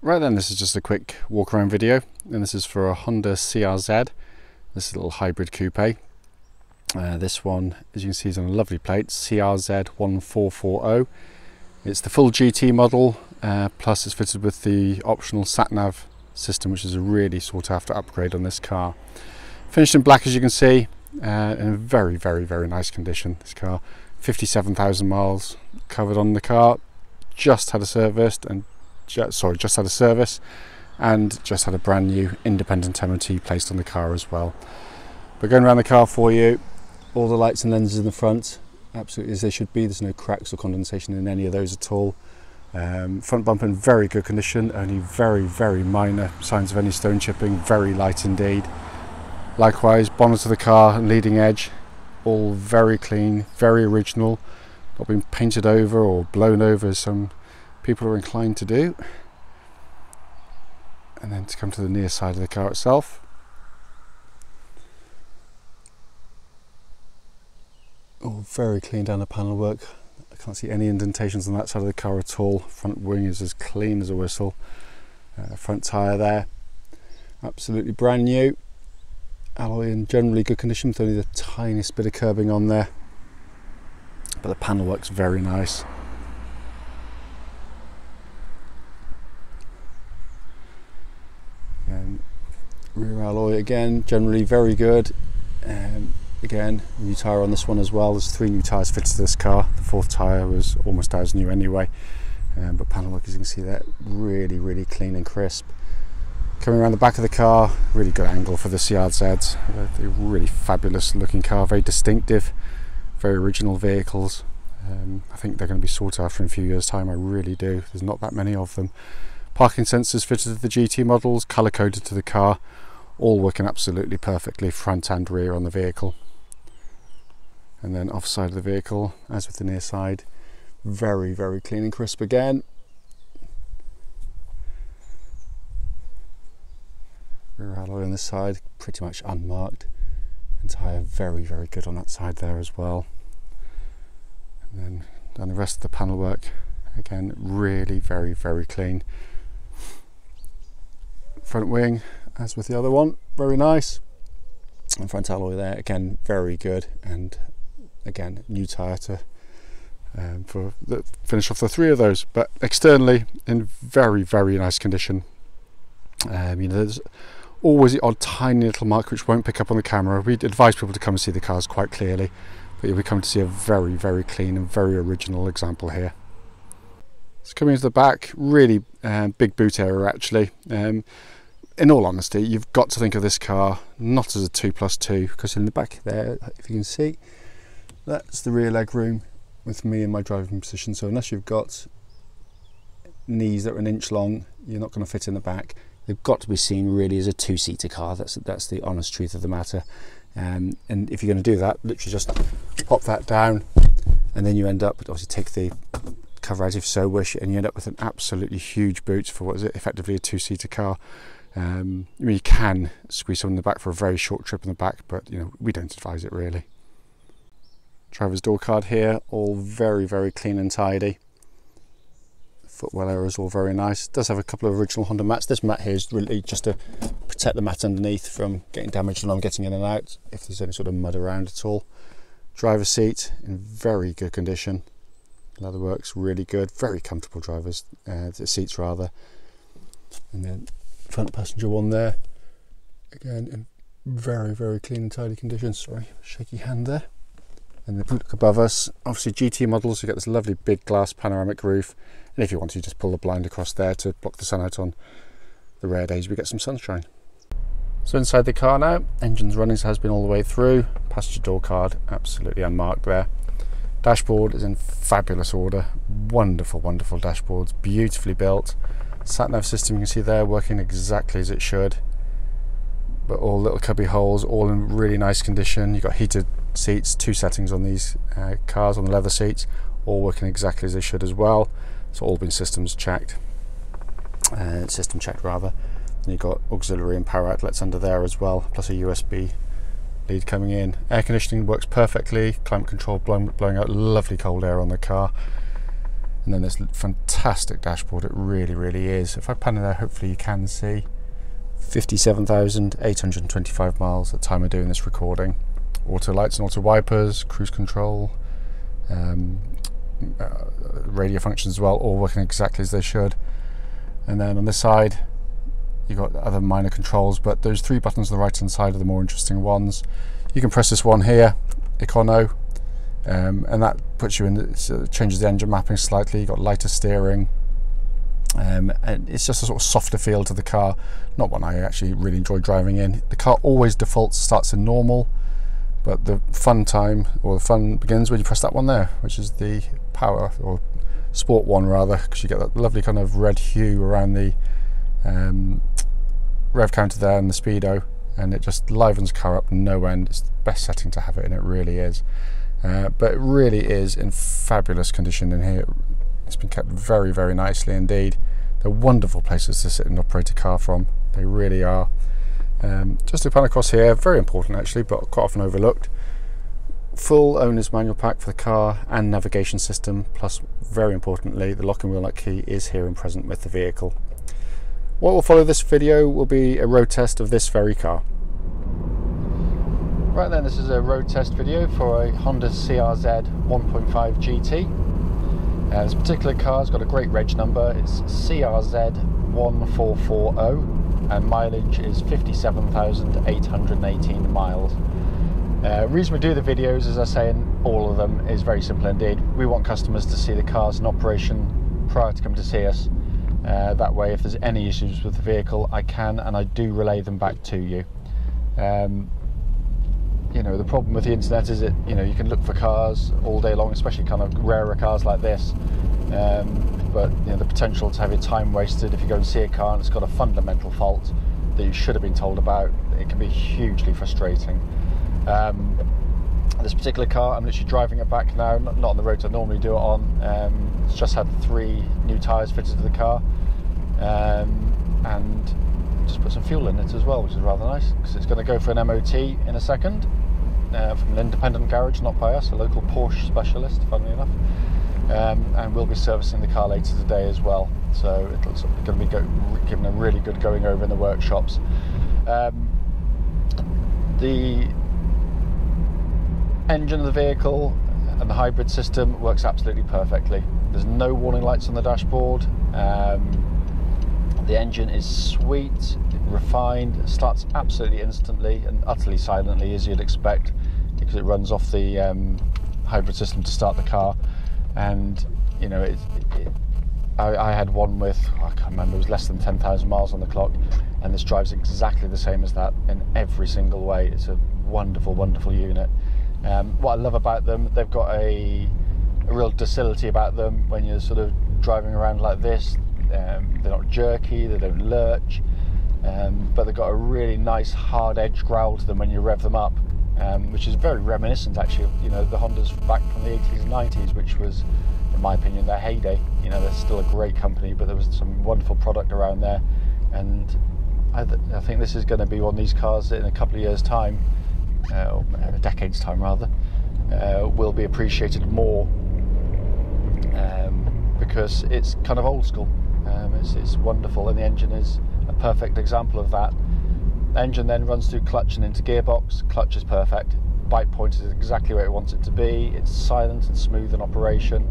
Right then, this is just a quick walk around video, and this is for a Honda CRZ. This is a little hybrid coupe. This one, as you can see, is on a lovely plate, CRZ1440. It's the full GT model, plus it's fitted with the optional sat-nav system, which is a really sought after upgrade on this car. Finished in black, as you can see, in a very, very, very nice condition. This car, 57,000 miles covered on the car, just had a service and just had a service and just had a brand new independent MOT placed on the car as well. But going around the car for you, all the lights and lenses in the front absolutely as they should be. There's no cracks or condensation in any of those at all. Front bumper in very good condition, only very, very minor signs of any stone chipping, very light indeed. Likewise, bonnet of the car and leading edge, all very clean, very original, not been painted over or blown over as some people are inclined to do. And then to come to the near side of the car itself, all very clean down the panel work. I can't see any indentations on that side of the car at all. Front wing is as clean as a whistle. Front tyre there, absolutely brand new. Alloy in generally good condition with only the tiniest bit of curbing on there, but the panel works very nice. Rear alloy again, generally very good. Again, new tyre on this one as well. There's 3 new tyres fitted to this car. The 4th tyre was almost as new anyway. But panel work, as you can see there, really, really clean and crisp. Coming around the back of the car, really good angle for the CRZs. They're a really fabulous looking car, very distinctive, very original vehicles. I think they're going to be sought after in a few years' time, I really do. There's not that many of them. Parking sensors fitted to the GT models, colour coded to the car, all working absolutely perfectly, front and rear on the vehicle. And then off side of the vehicle, as with the near side, very, very clean and crisp again. Rear alloy on this side, pretty much unmarked. And tyre very, very good on that side there as well. And then down the rest of the panel work, again, really very, very clean. Front wing, as with the other one, very nice. And front alloy there, again, very good. And again, new tyre to finish off the 3 of those. But externally, in very, very nice condition. You know, there's always the odd tiny little mark which won't pick up on the camera. We advise people to come and see the cars quite clearly, but you'll be coming to see a very, very clean and very original example here. So coming into the back, really big boot area actually. In all honesty, you've got to think of this car not as a 2+2, because in the back there, if you can see, that's the rear leg room with me in my driving position. So unless you've got knees that are 1 inch long, you're not going to fit in the back. They've got to be seen really as a 2-seater car. That's the honest truth of the matter. And if you're going to do that, literally just pop that down, and then you end up, obviously take the cover out if you so wish, and you end up with an absolutely huge boot for what is it, effectively a 2-seater car. I mean, you can squeeze someone in the back for a very short trip in the back, but you know, we don't advise it really. Driver's door card here, all very, very clean and tidy. Footwell area is all very nice. It does have a couple of original Honda mats. This mat here is really just to protect the mat underneath from getting damaged when I'm getting in and out, if there's any sort of mud around at all. Driver's seat in very good condition. Leatherwork's really good, very comfortable drivers seats rather. And then front passenger one there, again in very, very clean and tidy condition. Sorry, shaky hand there. And the boot above us, obviously GT models, you get this lovely big glass panoramic roof, and if you want to, just pull the blind across there to block the sun out on the rare days we get some sunshine. So inside the car now, engine's running, so has been all the way through. Passenger door card, absolutely unmarked there. Dashboard is in fabulous order, wonderful, wonderful dashboards, beautifully built. Sat-nav system, you can see there, working exactly as it should. But all little cubby holes, all in really nice condition. You've got heated seats, 2 settings on these cars, on the leather seats, all working exactly as they should as well. It's all been system checked rather. And you've got auxiliary and power outlets under there as well, plus a USB lead coming in. Air conditioning works perfectly, climate control blowing out lovely cold air on the car. And then there's fantastic fantastic dashboard, it really, really is. If I pan in there, hopefully you can see 57,825 miles at the time of doing this recording. Auto lights and auto wipers, cruise control, radio functions as well, all working exactly as they should. And then on this side you've got other minor controls, but those three buttons on the right hand side are the more interesting ones. You can press this one here, Econo, and that puts you in, changes the engine mapping slightly. You've got lighter steering, and it's just a sort of softer feel to the car, not one I actually really enjoy driving in. The car always defaults, starts in normal, but the fun time, or the fun begins when you press that one there, which is the power, or sport one rather, because you get that lovely kind of red hue around the rev counter there and the speedo, and it just livens the car up no end. It's the best setting to have it in, it really is. But it really is in fabulous condition in here. It's been kept very, very nicely indeed. They're wonderful places to sit and operate a car from, they really are. Just to pan across here, very important actually, but quite often overlooked. Full owner's manual pack for the car and navigation system, plus very importantly the lock and wheel nut key is here and present with the vehicle. What will follow this video will be a road test of this very car. Right then, this is a road test video for a Honda CRZ1440 GT. This particular car has got a great reg number, it's CRZ1440, and mileage is 57,818 miles. The reason we do the videos, as I say in all of them, is very simple indeed. We want customers to see the cars in operation prior to coming to see us. That way, if there's any issues with the vehicle, I can and I do relay them back to you. You know, the problem with the internet is that, you know, you can look for cars all day long, especially kind of rarer cars like this. But you know, the potential to have your time wasted if you go and see a car and it's got a fundamental fault that you should have been told about, it can be hugely frustrating. This particular car, I'm literally driving it back now, not on the roads I normally do it on. It's just had 3 new tyres fitted to the car, and just put some fuel in it as well, which is rather nice, because it's going to go for an MOT in a second, from an independent garage, not by us, a local Porsche specialist, funnily enough. And we'll be servicing the car later today as well, so it looks like we're going to be given a really good going over in the workshops. The engine of the vehicle and the hybrid system works absolutely perfectly. There's no warning lights on the dashboard. The engine is sweet, refined, starts absolutely instantly and utterly silently, as you'd expect, because it runs off the hybrid system to start the car. And you know, I had one with, I can't remember, it was less than 10,000 miles on the clock, and this drives exactly the same as that in every single way. It's a wonderful, wonderful unit. What I love about them, they've got a real docility about them when you're sort of driving around like this. They're not jerky, they don't lurch, but they've got a really nice hard edge growl to them when you rev them up, which is very reminiscent actually of, you know, the Hondas back from the 80s and 90s, which was, in my opinion, their heyday. You know, they're still a great company, but there was some wonderful product around there, and I think this is going to be one of these cars that in a couple of years' time, or a decade's time rather, will be appreciated more, because it's kind of old school. It's wonderful, and the engine is a perfect example of that. The engine then runs through clutch and into gearbox. Clutch is perfect, bite point is exactly where it wants it to be, it's silent and smooth in operation,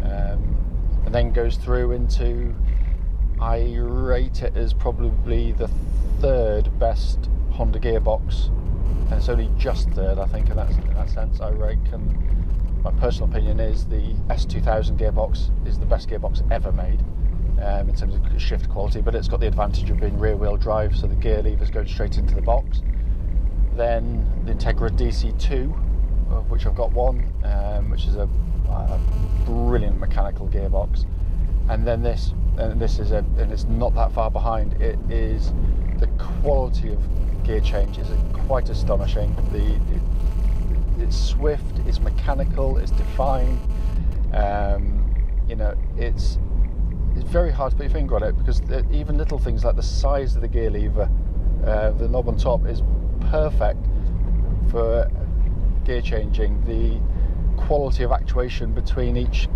and then goes through into, I rate it as probably the 3rd best Honda gearbox, and it's only just 3rd, I think, in that sense. I reckon, my personal opinion is the S2000 gearbox is the best gearbox ever made, in terms of shift quality, but it's got the advantage of being rear wheel drive, so the gear levers go straight into the box. Then the Integra DC2, of which I've got one, which is a brilliant mechanical gearbox. And then this, and it's not that far behind. It is, the quality of gear change is quite astonishing. It's swift, it's mechanical, it's defined. You know, it's very hard to put your finger on it, because even little things like the size of the gear lever, the knob on top is perfect for gear changing. The quality of actuation between each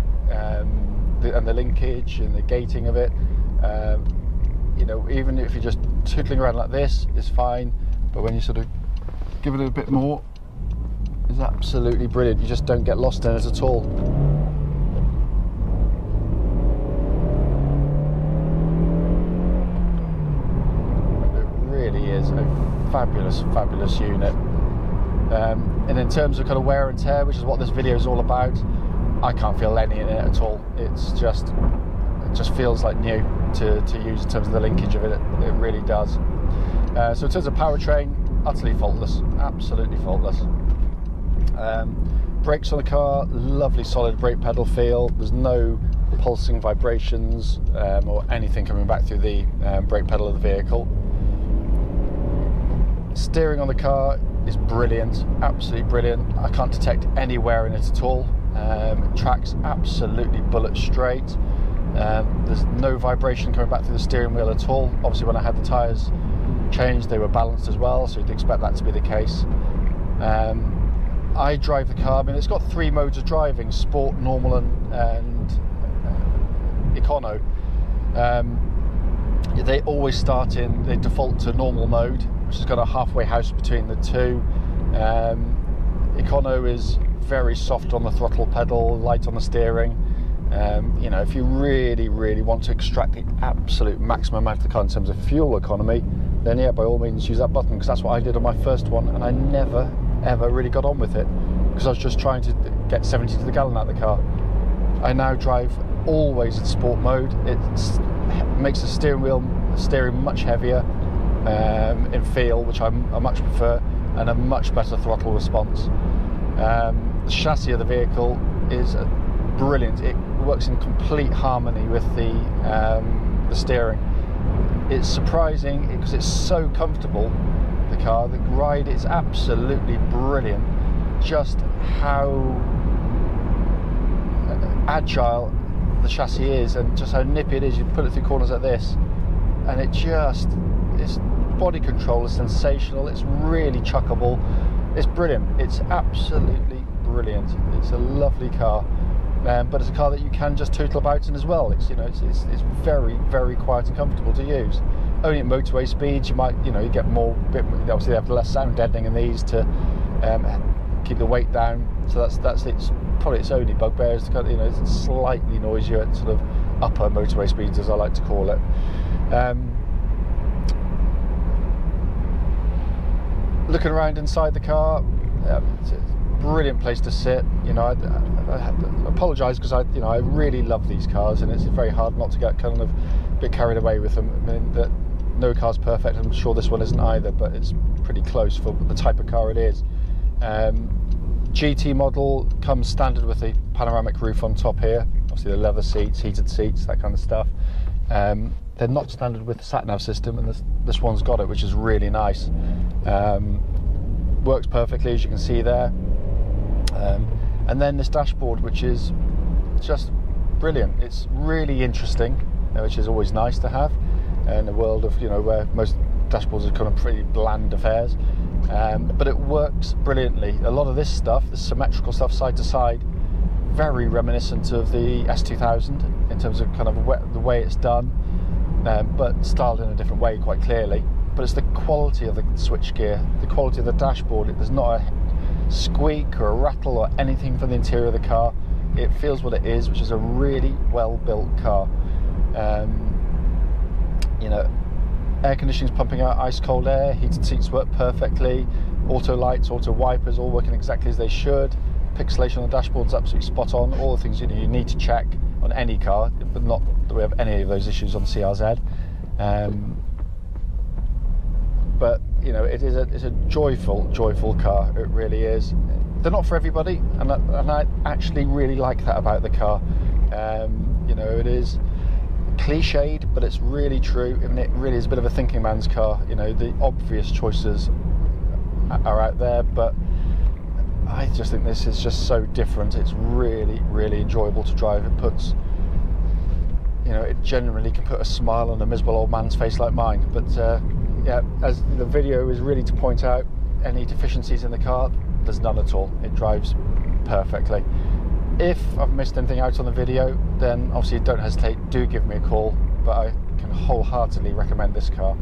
and the linkage and the gating of it. You know, even if you're just tootling around like this, it's fine, but when you sort of give it a bit more, it's absolutely brilliant. You just don't get lost in it at all. It really is a fabulous unit. And in terms of kind of wear and tear, which is what this video is all about, I can't feel any in it at all. It just feels like new to use in terms of the linkage of it. It really does. So in terms of powertrain, utterly faultless, absolutely faultless. Brakes on the car, lovely solid brake pedal feel. There's no pulsing vibrations or anything coming back through the brake pedal of the vehicle. Steering on the car is brilliant, absolutely brilliant. I can't detect any wear in it at all. It tracks absolutely bullet straight. There's no vibration coming back through the steering wheel at all. Obviously when I had the tyres changed, they were balanced as well, so you'd expect that to be the case. I drive the car, I mean, it's got 3 modes of driving: sport, normal and econo. They always start in, they default to normal mode, which has got a halfway house between the two. Econo is very soft on the throttle pedal, light on the steering. You know, if you really want to extract the absolute maximum out of the car in terms of fuel economy, then yeah, by all means use that button, because that's what I did on my first one, and I never ever really got on with it because I was just trying to get 70 to the gallon out of the car. I now drive always in sport mode. It makes the steering much heavier in feel, which I much prefer, and a much better throttle response. The chassis of the vehicle is brilliant. It works in complete harmony with the steering. It's surprising because it's so comfortable. The car, the ride is absolutely brilliant. Just how agile the chassis is, and just how nippy it is. You put it through corners like this, and its body control is sensational. It's really chuckable. It's brilliant. It's absolutely brilliant. It's a lovely car, but it's a car that you can just tootle about in as well. It's, you know, it's very quiet and comfortable to use. Only at motorway speeds you might, you get obviously they have less sound deadening in these to keep the weight down. So that's probably its only bugbear, is it's slightly noisier at sort of upper motorway speeds, as I like to call it. Looking around inside the car, it's a brilliant place to sit. I apologise because I really love these cars, and it's very hard not to get kind of a bit carried away with them. I mean, that no car's perfect. I'm sure this one isn't either, but it's pretty close for the type of car it is. GT model comes standard with the panoramic roof on top here. Obviously the leather seats, heated seats, that kind of stuff. They're not standard with the sat-nav system, and this one's got it, which is really nice. Works perfectly, as you can see there. And then this dashboard, which is just brilliant. It's really interesting, which is always nice to have in a world of where most dashboards are kind of pretty bland affairs. But it works brilliantly. A lot of this stuff, the symmetrical stuff side to side, very reminiscent of the S2000 in terms of kind of the way it's done, but styled in a different way quite clearly. But it's the quality of the switchgear, the quality of the dashboard. There's not a squeak or a rattle or anything from the interior of the car. It feels what it is, which is a really well built car. Air conditioning's pumping out ice cold air, heated seats work perfectly, auto lights, auto wipers, all working exactly as they should. Pixelation on the dashboard's absolutely spot on. All the things you need to check on any car, but not that we have any of those issues on CRZ. But it's a joyful car. It really is. They're not for everybody, and I actually really like that about the car. It is cliched, but it's really true. I mean, it really is a bit of a thinking man's car. The obvious choices are out there, but I just think this is just so different. It's really enjoyable to drive. It puts, it generally can put a smile on a miserable old man's face like mine. But yeah, as the video is really to point out any deficiencies in the car, there's none at all. It drives perfectly. If I've missed anything out on the video, then obviously don't hesitate, do give me a call, but I can wholeheartedly recommend this car.